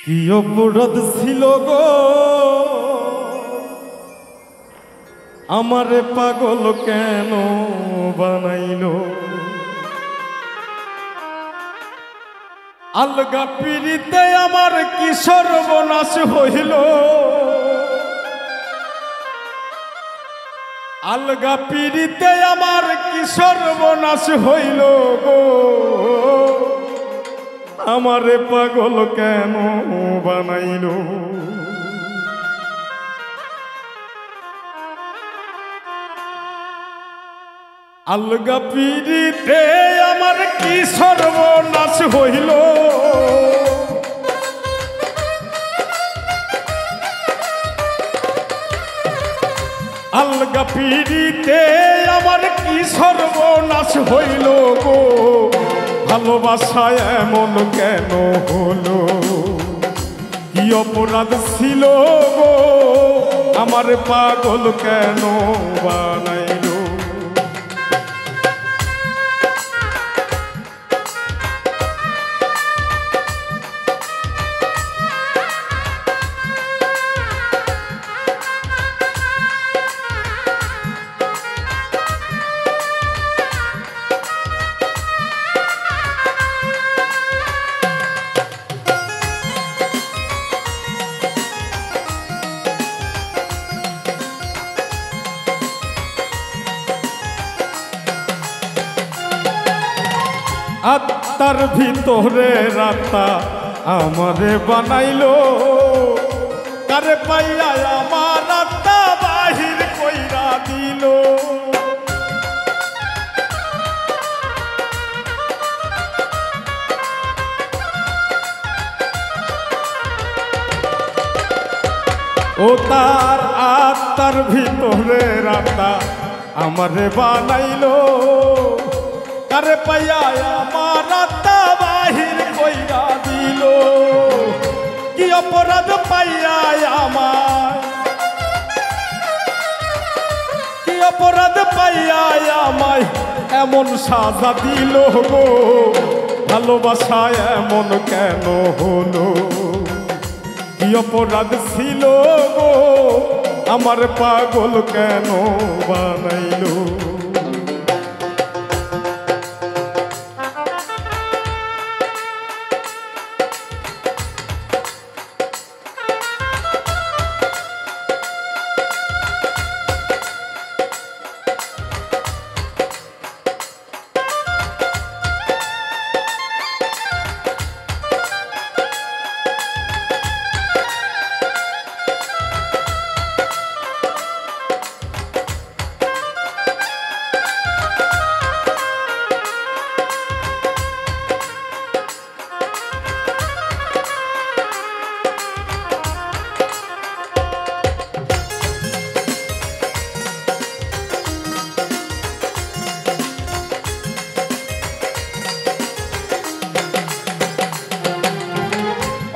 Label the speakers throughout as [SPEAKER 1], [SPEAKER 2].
[SPEAKER 1] কি অপরাধ ছিল গো আমারে পাগল কেন বানাইলো আলগা পিড়িতে আমার কি সর্বনাশ হইল আলগা পিড়িতে আমার কি সর্বনাশ হইল গো আমারে পাগল কেন বানাইলো আলগা পিড়িতে আমার কি সর্বনাশ হইল আলগা পিড়িতে আমার কি সর্বনাশ হইল গো ভালোবাসায় এমন কেন হলো কি অপরাধ ছিল গো আমার পাগল কেন বানাইলো আত্মার ভিতরে রাতা আমারে বানাইলো কারে পাইয়া আমার আত্মা বাহির কইরা দিল ও তার আত্মার ভিতরে রাতা আমারে বানাইলো কারে পাইয়া আমার আত্মা বাহির কইরা দিল কি অপরাধ পাইয়া আমায় কি অপরাধ পাইয়া আমায় এমন সাজা দিল গো ভালোবাসায় এমন কেন হলো কি অপরাধ ছিল গো আমার পাগল কেন বানাইলো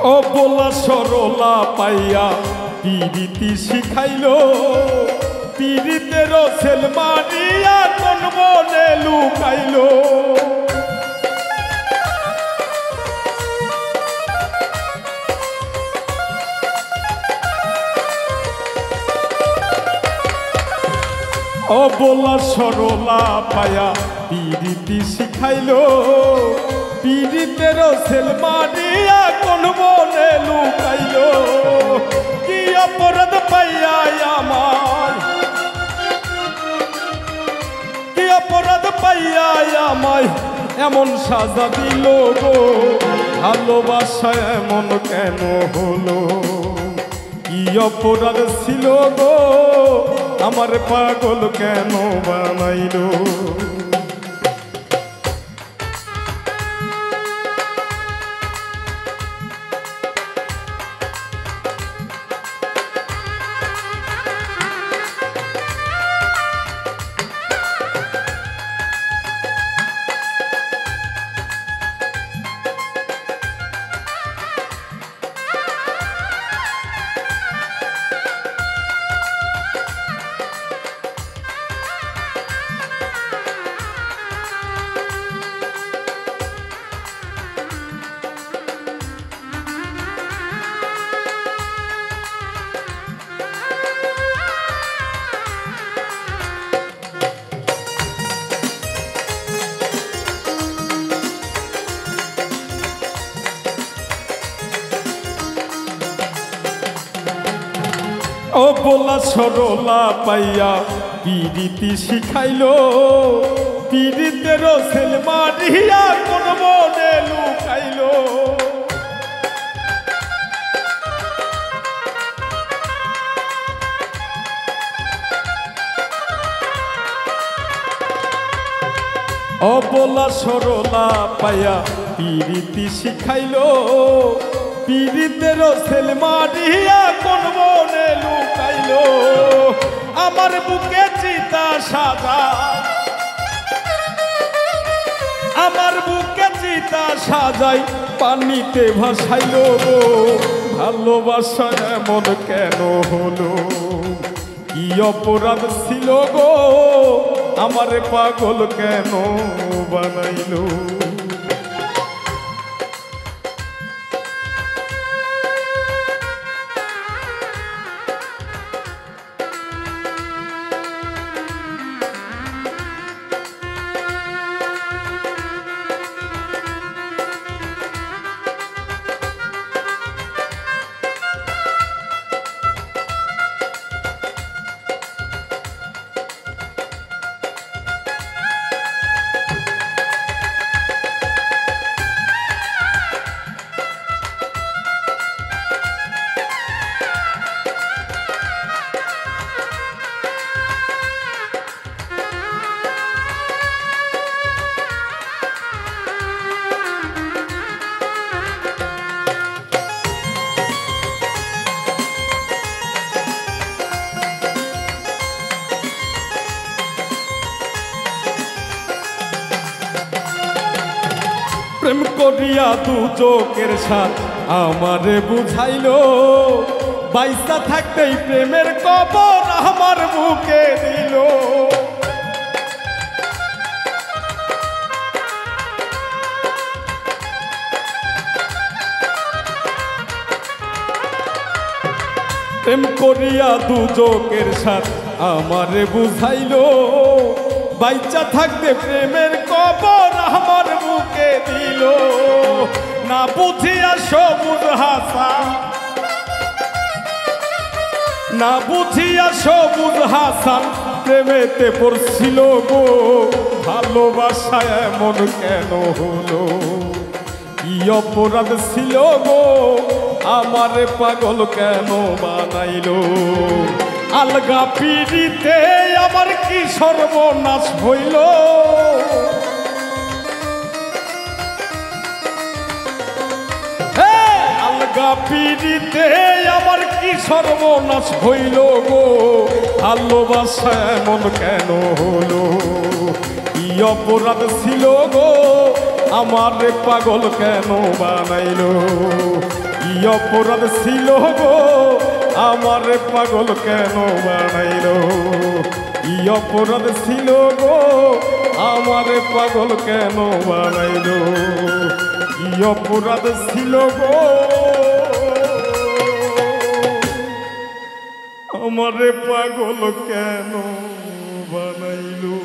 [SPEAKER 1] ও বলা সরলা পাইয়া পিরিতি শিখাইলো পিরিতের সেল মারিয়া কোন বলে লুকাইলো ও বলা সরলা পাইয়া পিরিতি শিখাইলো পিরিতের সেল মারিয়া কোন বলে লুকাইলো কি অপরাধ পাইয়া আমায় কি অপরাধ পাইয়া আমায় এমন সাজা দিল গো ভালোবাসা এমন কেন হলো কি অপরাধ ছিল গো আমার পাগল কেন বানাইলো অবলা সরলা পাইয়া পিরিতি শিখাইলো পিরিতের সেল মারিয়া কোন মনে লুকাইলো অবলা সরলা পাইয়া পিরিতি শিখাইলো পিরিতের সেল মারিয়া কোন মনে লুকাইলো আমার বুকে চিতা সাজা আমার বুকে চিতা সাজাই পানিতে ভাসাইলো ভালোবাসা এমন কেন হলো কি অপরাধ ছিল গো আমারে পাগল কেন বানাইলো প্রেম করিয়া দু চোখের সাথ আমারে বুঝাইলো বাইসা থাকতেই প্রেমের কবর আমার বুকে দিল প্রেম করিয়া দু চোখের সাথ আমারে বুঝাইলো বাইচা থাকতে প্রেমের কবর আমার বুকে দিল না বুঝিয়া সবুজ হাসান না বুঝিয়া সবুজ হাসান প্রেমেতে পড়ছিল গো ভালোবাসা এমন কেন হলো কি অপরাধ ছিল গো আমারে পাগল কেন বানাইলো আলগা পিড়িতে আমার কি সর্বনাশ হইল আলগা পিড়িতে আমার কি সর্বনাশ হইল গো ভালোবাসা এমন কেন হলো কি অপরাধ ছিল গো আমারে পাগল কেন বানাইলো কি অপরাধ ছিল গো আমারে পাগল কেন বানাইলো কি অপরাধ ছিল গো আমারে পাগল কেন বানাইলো কি অপরাধ ছিল গো আমারে পাগল কেন বানাইলো।